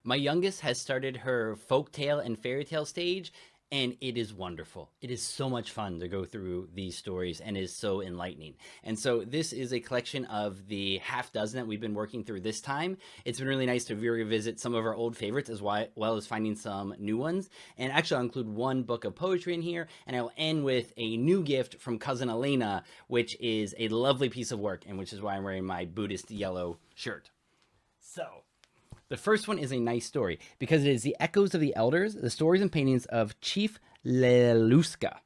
My youngest has started her folktale and fairy tale stage, and it is wonderful. It is so much fun to go through these stories and is so enlightening. And so this is a collection of the half dozen that we've been working through this time. It's been really nice to revisit some of our old favorites as well as finding some new ones. And actually, I'll include one book of poetry in here, and I'll end with a new gift from cousin Alaina, which is a lovely piece of work, and which is why I'm wearing my Buddhist yellow shirt. So, the first one is a nice story because it is the echoes of the elders, the stories and paintings of Chief Leluska.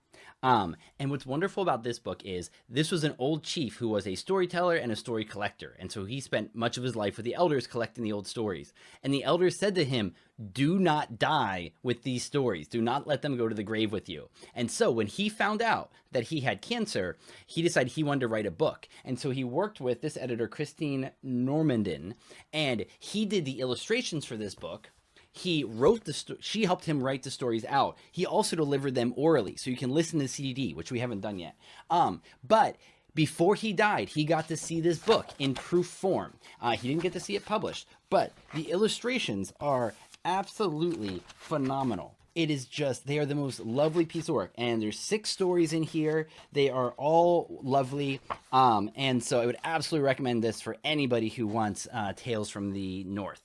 And what's wonderful about this book is this was an old chief who was a storyteller and a story collector. And so he spent much of his life with the elders collecting the old stories. And the elders said to him, do not die with these stories. Do not let them go to the grave with you. And so when he found out that he had cancer, he decided he wanted to write a book. And so he worked with this editor, Christine Normandin, and he did the illustrations for this book. He wrote she helped him write the stories out. He also delivered them orally, so you can listen to the CD, which we haven't done yet. But before he died, he got to see this book in proof form. He didn't get to see it published, but the illustrations are absolutely phenomenal. It is just, they are the most lovely piece of work. And there's 6 stories in here. They are all lovely. And so I would absolutely recommend this for anybody who wants Tales from the North.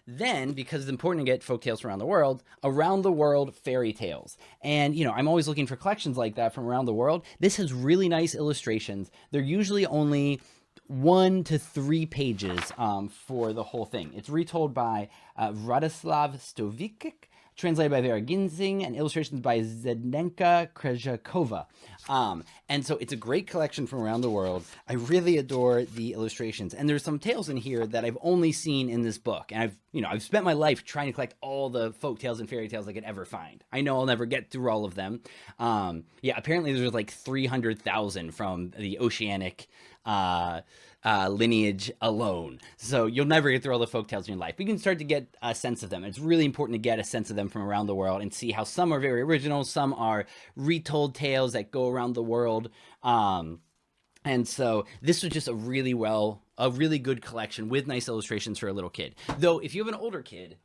Then, because it's important to get folk tales from around the world fairy tales. And, I'm always looking for collections like that from around the world. This has really nice illustrations. They're usually only 1 to 3 pages for the whole thing. It's retold by Radoslav Stovikic, translated by Vera Ginsing, and illustrations by Zdenka Krezhakova. And so it's a great collection from around the world. I really adore the illustrations. And there's some tales in here that I've only seen in this book. And I've spent my life trying to collect all the folk tales and fairy tales I could ever find. I know I'll never get through all of them. Apparently there's like 300,000 from the oceanic lineage alone. So you'll never get through all the folk tales in your life. But you can start to get a sense of them. It's really important to get a sense of them from around the world and see how some are very original, some are retold tales that go around the world. And so this was just a really good collection with nice illustrations for a little kid. Though if you have an older kid,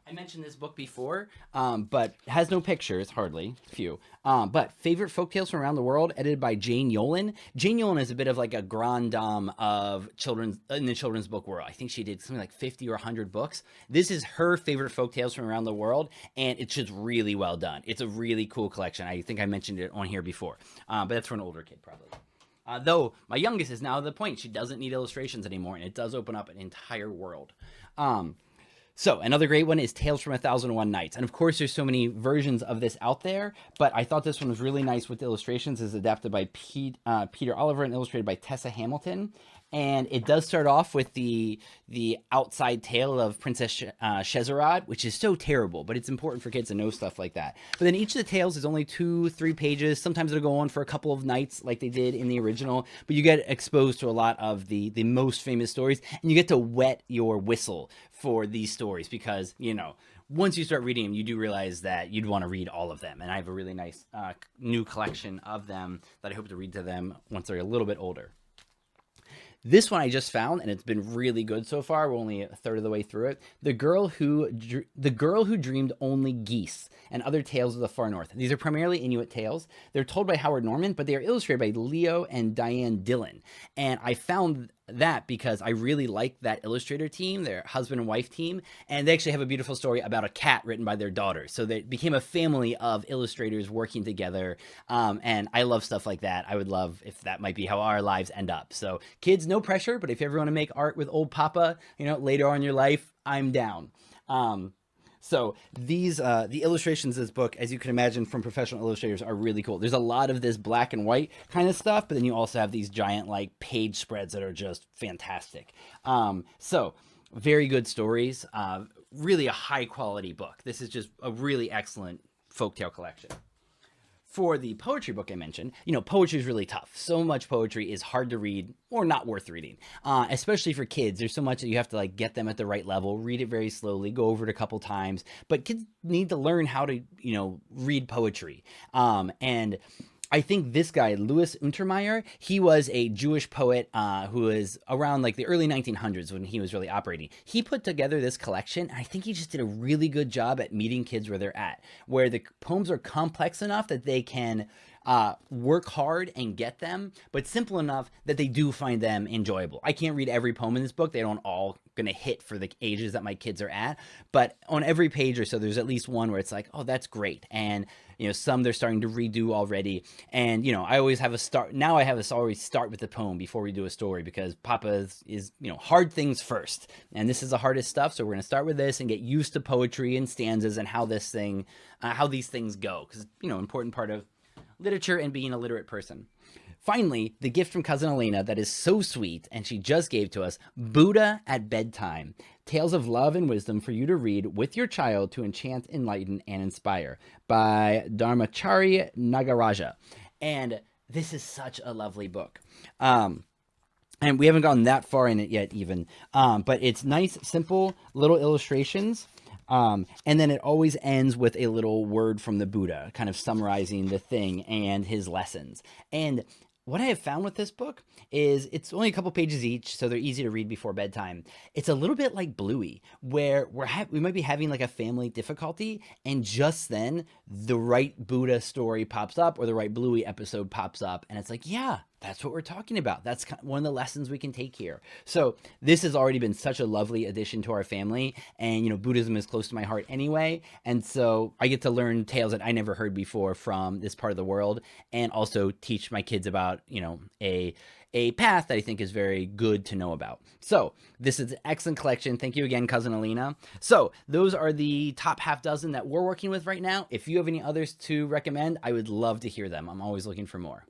I mentioned this book before, but has no pictures, hardly, few. But Favorite Folktales from Around the World, edited by Jane Yolen. Jane Yolen is a bit of like a grande dame of in the children's book world. I think she did something like 50 or 100 books. This is her favorite folktales from around the world, and it's just really well done. It's a really cool collection. I think I mentioned it on here before, but that's for an older kid probably. Though my youngest is now at the point she doesn't need illustrations anymore, and it does open up an entire world. So another great one is Tales from 1001 Nights. And of course, there's so many versions of this out there, but I thought this one was really nice with the illustrations. It's adapted by Peter Oliver and illustrated by Tessa Hamilton. And it does start off with the outside tale of Princess Scheherazade, which is so terrible, but it's important for kids to know stuff like that. But then each of the tales is only 2-3 pages. Sometimes it'll go on for a couple of nights like they did in the original, but you get exposed to a lot of the most famous stories, and you get to wet your whistle for these stories because, once you start reading them, you do realize that you'd want to read all of them. And I have a really nice new collection of them that I hope to read to them once they're a little bit older. This one I just found, and it's been really good so far. We're only a third of the way through it. The Girl Who Dreamed Only Geese and Other Tales of the Far North. These are primarily Inuit tales. They're told by Howard Norman, but they are illustrated by Leo and Diane Dillon. And I found that because I really like that illustrator team, their husband and wife team, and they actually have a beautiful story about a cat written by their daughter. So they became a family of illustrators working together, and I love stuff like that. I would love if that might be how our lives end up. So kids, no pressure, but if you ever want to make art with old Papa, later on in your life, I'm down. So these the illustrations of this book, as you can imagine from professional illustrators, are really cool. There's a lot of this black and white kind of stuff, but then you also have these giant like page spreads that are just fantastic. So very good stories. Really a high quality book. This is just a really excellent folktale collection. For the poetry book I mentioned, poetry is really tough. So much poetry is hard to read or not worth reading, especially for kids. There's so much that you have to get them at the right level, read it very slowly, go over it a couple times. But kids need to learn how to, read poetry. And I think this guy, Louis Untermeyer, he was a Jewish poet who was around like the early 1900s when he was really operating. He put together this collection. And I think he just did a really good job at meeting kids where they're at, where the poems are complex enough that they can work hard and get them, but simple enough that they do find them enjoyable. I can't read every poem in this book. They don't all going to hit for the ages that my kids are at, but on every page or so, there's at least one where it's like, oh, that's great. And some they're starting to redo already. And, I always have a start. Now I have us always start with the poem before we do a story because Papa is hard things first. And this is the hardest stuff. So we're going to start with this and get used to poetry and stanzas and how these things go. Because, important part of literature and being a literate person. Finally, the gift from Cousin Alaina that is so sweet and she just gave to us, Buddha at Bedtime. Tales of love and wisdom for you to read with your child to enchant, enlighten, and inspire by Dharmachari Nagaraja. And this is such a lovely book. And we haven't gone that far in it yet even. But it's nice, simple, little illustrations. And then it always ends with a little word from the Buddha, kind of summarizing the thing and his lessons. And what I have found with this book is it's only a couple pages each, so they're easy to read before bedtime. It's a little bit like Bluey, where we might be having like a family difficulty, and just then the right Buddha story pops up or the right Bluey episode pops up, and it's like, yeah, that's what we're talking about. That's one of the lessons we can take here. So this has already been such a lovely addition to our family. And, Buddhism is close to my heart anyway. And so I get to learn tales that I never heard before from this part of the world and also teach my kids about, a path that I think is very good to know about. So this is an excellent collection. Thank you again, Cousin Alaina. So those are the top half dozen that we're working with right now. If you have any others to recommend, I would love to hear them. I'm always looking for more.